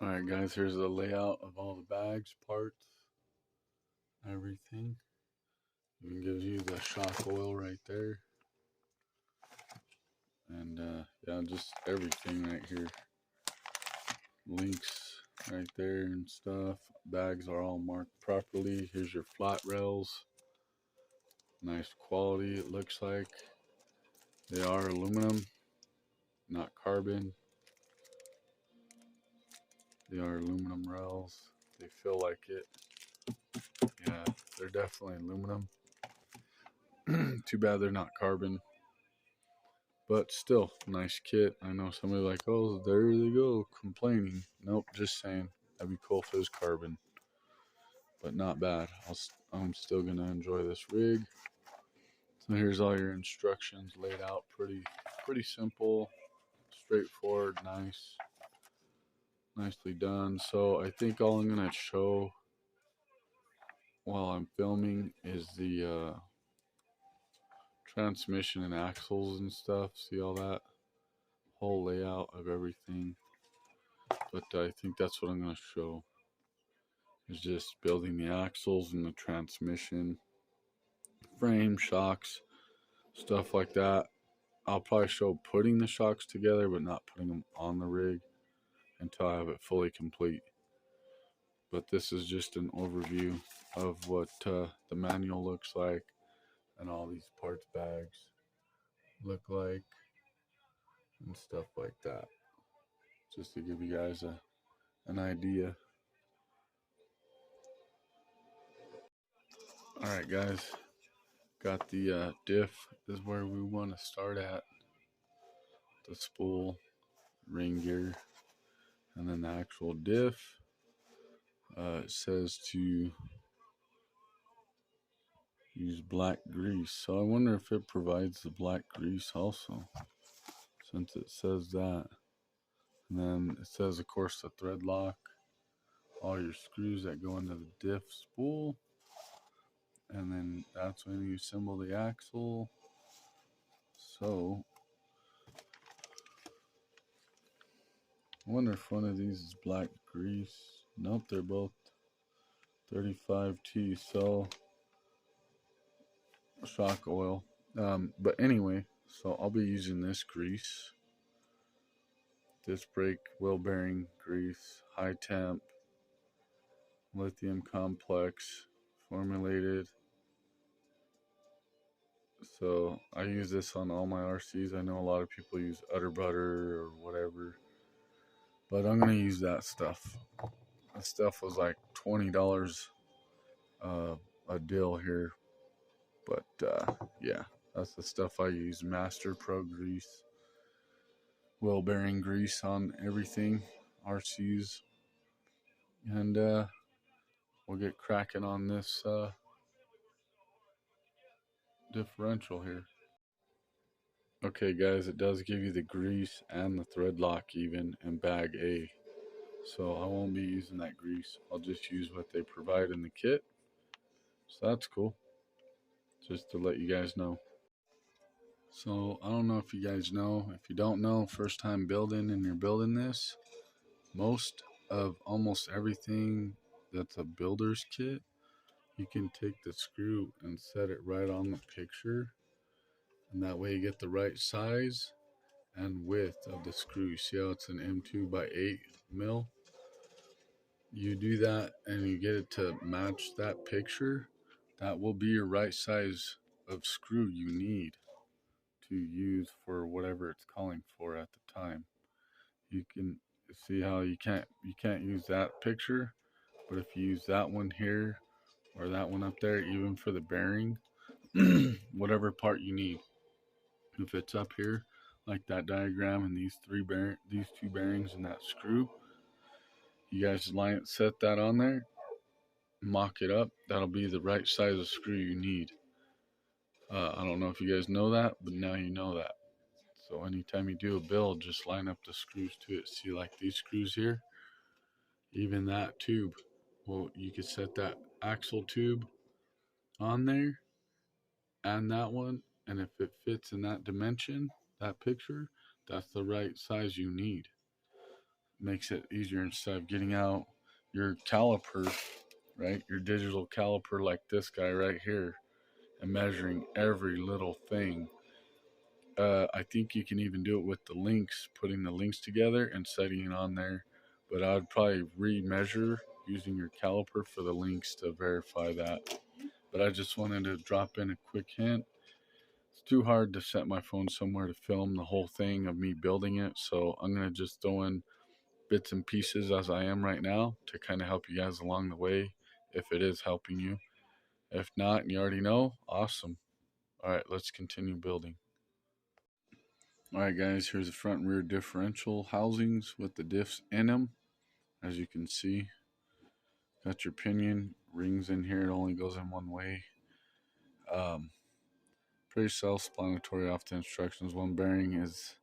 Alright guys, here's the layout of all the bags, parts, everything. It gives you the shock oil right there. And yeah, just everything right here. Links right there and stuff. Bags are all marked properly. Here's your flat rails. Nice quality it looks like. They are aluminum, not carbon. They are aluminum rails. They feel like it. Yeah, they're definitely aluminum. Too bad they're not carbon. But still, nice kit. I know somebody like, oh, there they go, complaining. Nope, just saying. That'd be cool if it was carbon. But not bad. I'm still going to enjoy this rig. So here's all your instructions laid out. Pretty simple, straightforward, nice. Nicely done. So I think all I'm going to show while I'm filming is the transmission and axles and stuff. See all that? Whole layout of everything. But I think that's what I'm going to show. Is just building the axles and the transmission, frame, shocks, stuff like that. I'll probably show putting the shocks together, but not putting them on the rig until I have it fully complete. But this is just an overview of what the manual looks like and all these parts bags look like and stuff like that. Just to give you guys an idea. Alright guys, got the diff is where we want to start at. The spool, ring gear, and then the actual diff. It says to use black grease, so I wonder if it provides the black grease also, since it says that. And then it says, of course, the thread lock, all your screws that go into the diff spool, and then that's when you assemble the axle. So I wonder if one of these is black grease. Nope, they're both 35T. So shock oil. But anyway, so I'll be using this grease. Disc brake, wheel bearing grease, high temp, lithium complex, formulated. So I use this on all my RCs. I know a lot of people use Utter Butter or whatever, but I'm gonna use that stuff. That stuff was like $20 a deal here, but yeah, that's the stuff I use. Master Pro grease, wheel bearing grease on everything, RCs, and we'll get cracking on this differential here. Okay guys, it does give you the grease and the thread lock even in bag A. So I won't be using that grease. I'll just use what they provide in the kit. So that's cool. Just to let you guys know. So I don't know if you guys know. If you don't know, first time building and you're building this, most of almost everything that's a builder's kit, you can take the screw and set it right on the picture. And that way you get the right size and width of the screw. See how it's an M2 by 8 mil? You do that and you get it to match that picture. That will be your right size of screw you need to use for whatever it's calling for at the time. You can see how you can't use that picture, but if you use that one here or that one up there, even for the bearing, whatever part you need. If it's up here, like that diagram and these two bearings and that screw, you guys set that on there, mock it up. That'll be the right size of screw you need. I don't know if you guys know that, but now you know that. So anytime you do a build, just line up the screws to it. See, like these screws here, even that tube. Well, you could set that axle tube on there and that one, and if it fits in that dimension, that picture, that's the right size you need. makes it easier instead of getting out your caliper, right? Your digital caliper like this guy right here and measuring every little thing. I think you can even do it with the links, putting the links together and setting it on there. But I would probably re-measure using your caliper for the links to verify that. But I just wanted to drop in a quick hint. It's too hard to set my phone somewhere to film the whole thing of me building it, so I'm going to just throw in bits and pieces as I am right now to kind of help you guys along the way if it is helping you. If not, and you already know, awesome. All right, let's continue building. All right, guys, here's the front and rear differential housings with the diffs in them. As you can see, got your pinion rings in here. It only goes in one way. Pretty self-explanatory off the instructions. One bearing is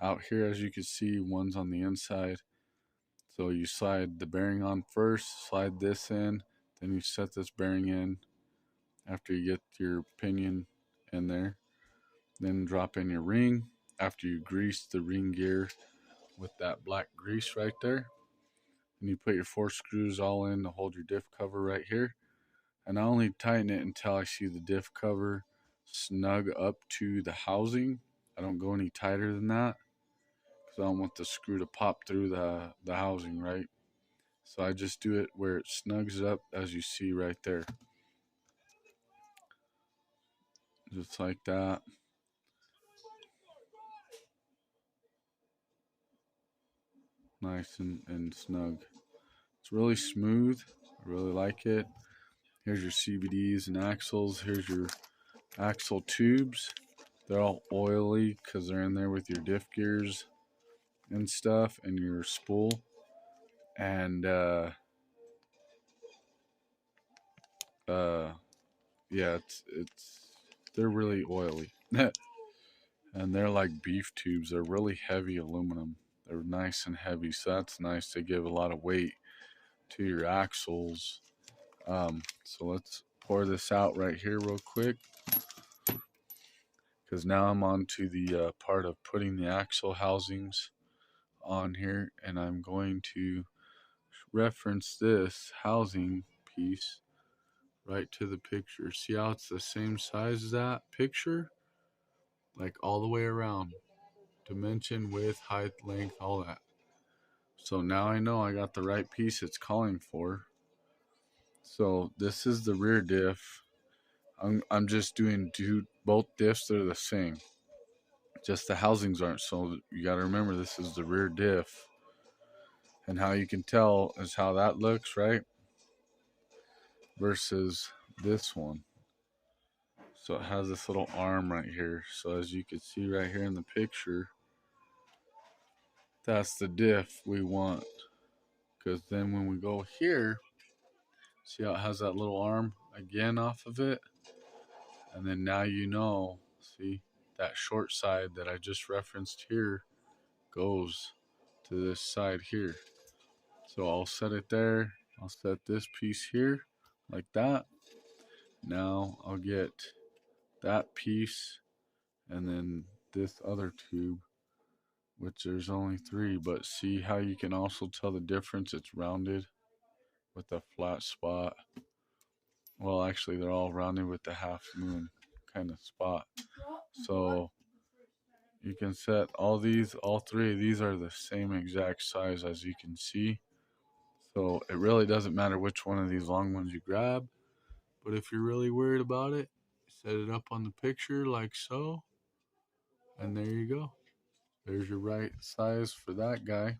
out here, as you can see. One's on the inside. So you slide the bearing on first, slide this in, then you set this bearing in after you get your pinion in there. Then drop in your ring after you grease the ring gear with that black grease right there. And you put your 4 screws all in to hold your diff cover right here. And I only tighten it until I see the diff cover snug up to the housing. I don't go any tighter than that because I don't want the screw to pop through the housing, right? So I just do it where it snugs up, as you see right there. Just like that. Nice and snug. It's really smooth. I really like it. Here's your CVDs and axles. Here's your axle tubes. They're all oily because they're in there with your diff gears and stuff and your spool. And yeah, they're really oily. And they're like beef tubes. They're really heavy aluminum. They're nice and heavy, so that's nice to give a lot of weight to your axles. So let's pour this out right here real quick, because now I'm on to the part of putting the axle housings on here, and I'm going to reference this housing piece right to the picture. See how it's the same size as that picture? Like all the way around. Dimension, width, height, length, all that. So now I know I got the right piece it's calling for. So this is the rear diff. I'm just doing both diffs. They're the same. Just the housings aren't. So you got to remember this is the rear diff. And how you can tell is how that looks, right? Versus this one. So it has this little arm right here. So as you can see right here in the picture, that's the diff we want. Because then when we go here, see how it has that little arm again off of it? And then now you know, see, that short side that I just referenced here goes to this side here. So I'll set it there. I'll set this piece here like that. Now I'll get that piece and then this other tube, which there's only 3, but see how you can also tell the difference? It's rounded with a flat spot. Well, actually, they're all rounded with the half moon kind of spot. So you can set all 3 of these are the same exact size, as you can see. So it really doesn't matter which one of these long ones you grab. But if you're really worried about it, set it up on the picture like so. And there you go. There's your right size for that guy.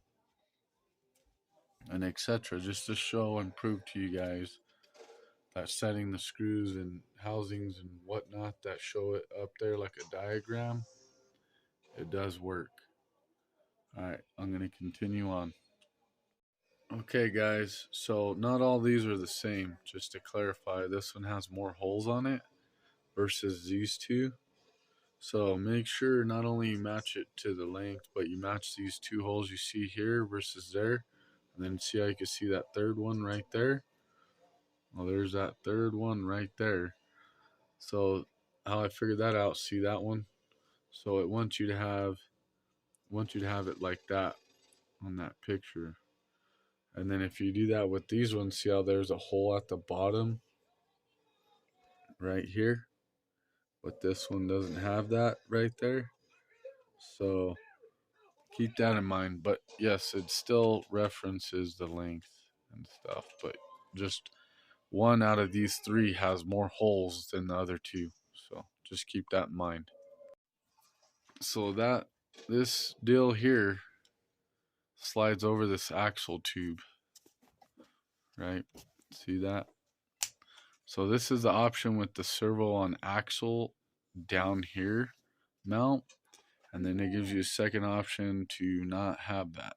And etc. Just to show and prove to you guys that setting the screws and housings and whatnot that show it up there like a diagram, it does work. Alright, I'm going to continue on. Okay guys, so not all these are the same. Just to clarify, this one has more holes on it versus these two. So make sure not only you match it to the length, but you match these 2 holes you see here versus there. And then see how you can see that third one right there? Well, there's that third one right there. So how I figured that out, see that one? So it wants you to have it like that, on that picture. And then if you do that with these ones, see how there's a hole at the bottom right here? But this one doesn't have that right there. So keep that in mind. But yes, it still references the length and stuff. But just one out of these three has more holes than the other two. So just keep that in mind. So this deal here slides over this axle tube, right? See that? So this is the option with the servo on axle down here mount, and then it gives you a second option to not have that.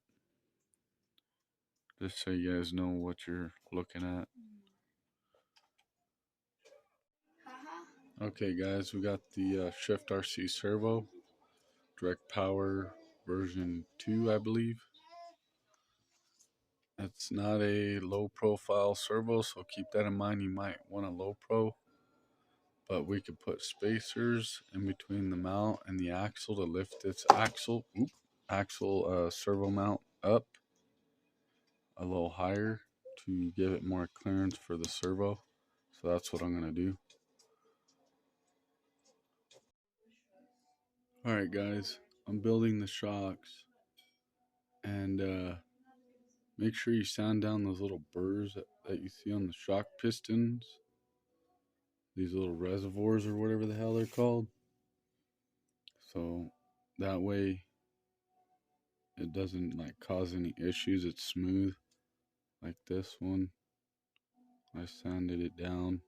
Just so you guys know what you're looking at. Okay guys, we got the Shift RC servo, direct power version 2 I believe. It's not a low profile servo, so keep that in mind. You might want a low pro, but we could put spacers in between the mount and the axle to lift this axle servo mount up a little higher to give it more clearance for the servo. So that's what I'm going to do. Alright guys, I'm building the shocks, and make sure you sand down those little burrs that you see on the shock pistons. These little reservoirs or whatever the hell they're called. So that way it doesn't like cause any issues. It's smooth like this one. I sanded it down.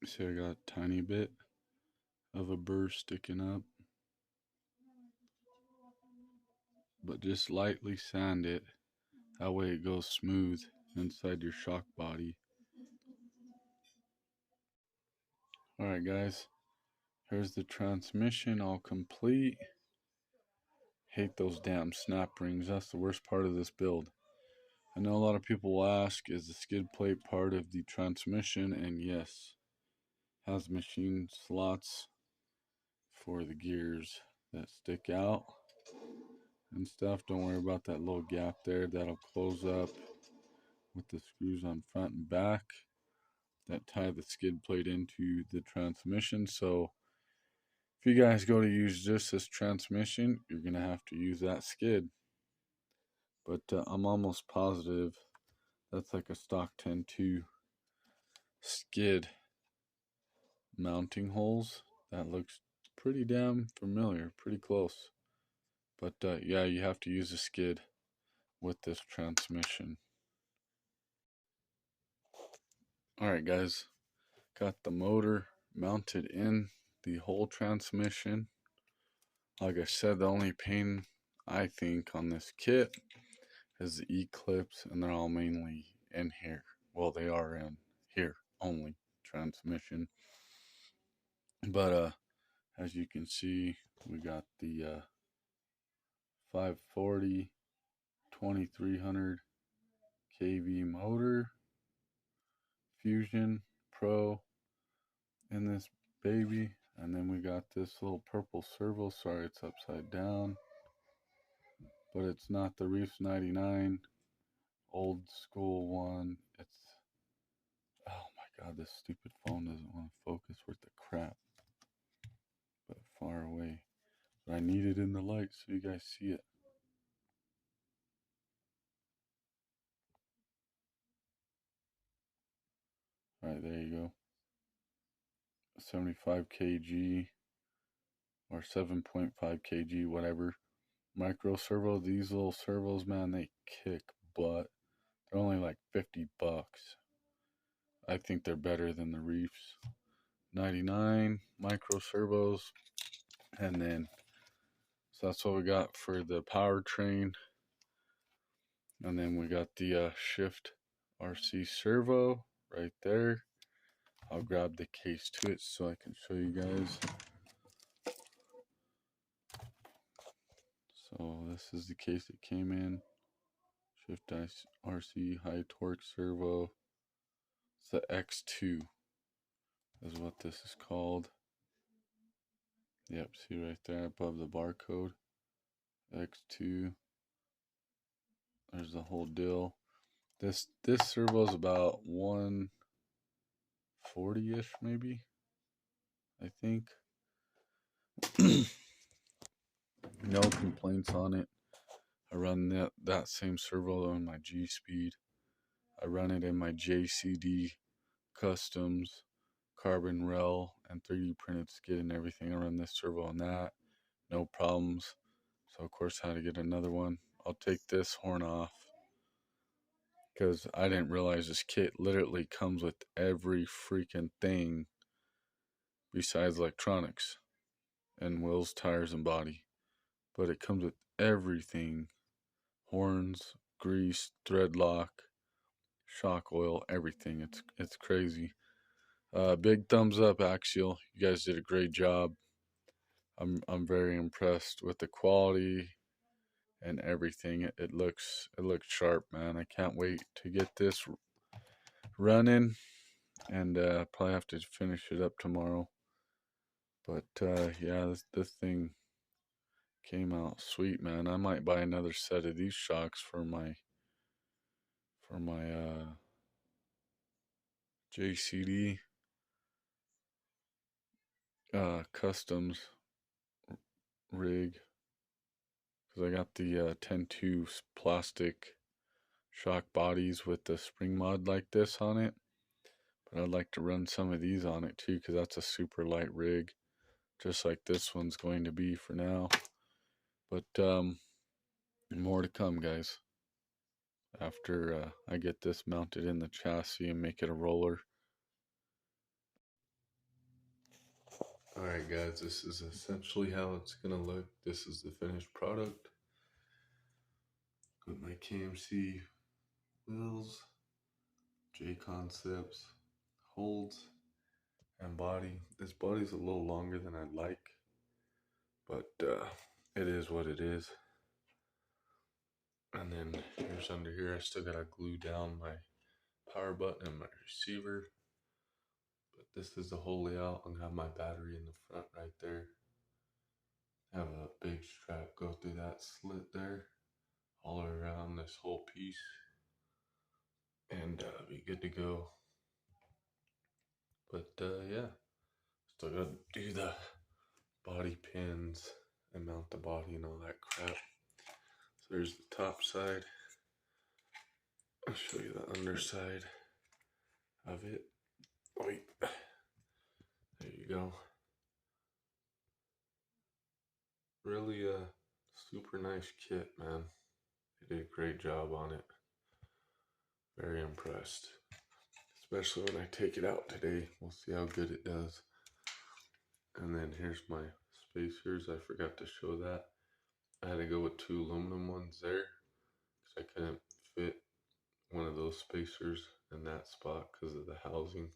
See, I got a tiny bit of a burr sticking up, but just lightly sand it. That way it goes smooth inside your shock body. Alright guys, here's the transmission all complete. Hate those damn snap rings. That's the worst part of this build. I know a lot of people will ask, is the skid plate part of the transmission? And yes, has machine slots for the gears that stick out and stuff. Don't worry about that little gap there. That'll close up with the screws on front and back that tie the skid plate into the transmission. So if you guys go to use just this transmission, you're going to have to use that skid. But I'm almost positive that's like a stock 10-2 skid mounting holes. That looks pretty damn familiar, pretty close. But yeah, you have to use a skid with this transmission. Alright guys, got the motor mounted in the whole transmission. Like I said, the only pain I think on this kit is the E-clips, and they're all mainly in here. Well, they are in here only, transmission. But as you can see, we got the 540 2300 kV motor, Fusion Pro in this baby. And then we got this little purple servo. Sorry, it's upside down, but it's not the Reefs 99 old school one. It's, oh my god, this stupid phone doesn't want to focus worth the crap. But far away. But I need it in the light so you guys see it. Alright, there you go. 75 kg or 7.5 kg, whatever. Micro servo. These little servos, man, they kick butt. They're only like 50 bucks. I think they're better than the Reefs 99 micro servos. And then, so that's what we got for the powertrain. And then we got the Shift RC servo right there. I'll grab the case to it so I can show you guys. So this is the case it came in. Shift RC high torque servo. It's the X2 is what this is called. Yep, see right there above the barcode. X2. There's the whole deal. This servo's about 140-ish maybe, I think. No complaints on it. I run that same servo on my G Speed. I run it in my JCD Customs, Carbon Rail, and 3D printed skid and everything. I run this servo on that. No problems. So of course I had to get another one. I'll take this horn off because I didn't realize this kit literally comes with every freaking thing besides electronics and wheels, tires, and body. But it comes with everything: horns, grease, thread lock, shock oil, everything. It's crazy. Big thumbs up, Axial. You guys did a great job. I'm very impressed with the quality and everything. It looks sharp, man. I can't wait to get this running, and probably have to finish it up tomorrow. But yeah, this thing came out sweet, man. I might buy another set of these shocks for my JCD customs rig, because I got the 10-2 plastic shock bodies with the spring mod like this on it. But I'd like to run some of these on it too, because that's a super light rig, just like this one's going to be for now. But more to come, guys, after I get this mounted in the chassis and make it a roller. Alright guys, this is essentially how it's gonna look. This is the finished product with my KMC wheels, J concepts, holds, and body. This body's a little longer than I'd like, but it is what it is. And then here's under here, I still gotta glue down my power button and my receiver. But this is the whole layout. I'm gonna have my battery in the front right there. Have a big strap go through that slit there, all around this whole piece, and be good to go. But yeah, still gotta do the body pins and mount the body and all that crap. So there's the top side. I'll show you the underside of it. Wait, there you go. Really a super nice kit, man. They did a great job on it. Very impressed. Especially when I take it out today. We'll see how good it does. And then here's my spacers. I forgot to show that. I had to go with 2 aluminum ones there, because I couldn't fit one of those spacers in that spot because of the housing.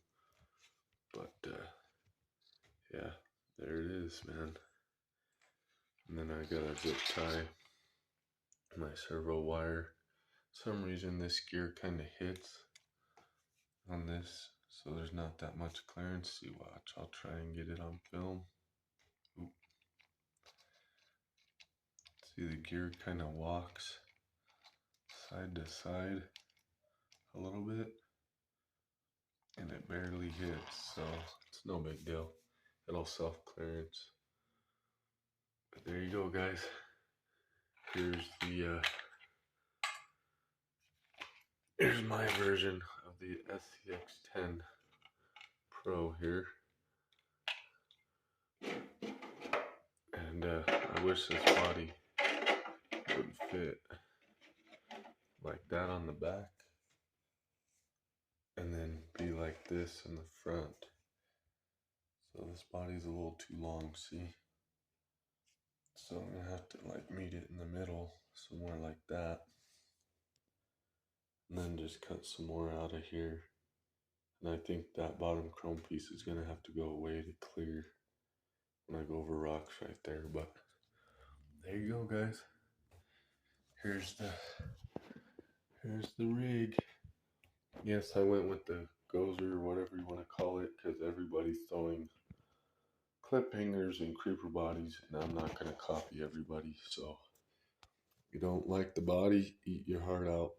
But yeah, there it is, man. And then I gotta zip tie my servo wire. For some reason this gear kind of hits on this, so there's not that much clearance. See, watch, I'll try and get it on film. Oop. See, the gear kind of walks side to side a little bit, and it barely hits, so it's no big deal. It'll self-clearance. But there you go, guys. Here's the here's my version of the scx10 Pro here. And I wish this body would fit like that on the back, and then be like this in the front. So this body's a little too long, see? So I'm gonna have to like meet it in the middle, somewhere like that. And then just cut some more out of here. And I think that bottom chrome piece is gonna have to go away to clear when I go over rocks right there. But there you go, guys. Here's the rig. Yes, I went with the Gozer, or whatever you want to call it, because everybody's throwing clip hangers and creeper bodies, and I'm not going to copy everybody. So you don't like the body, eat your heart out.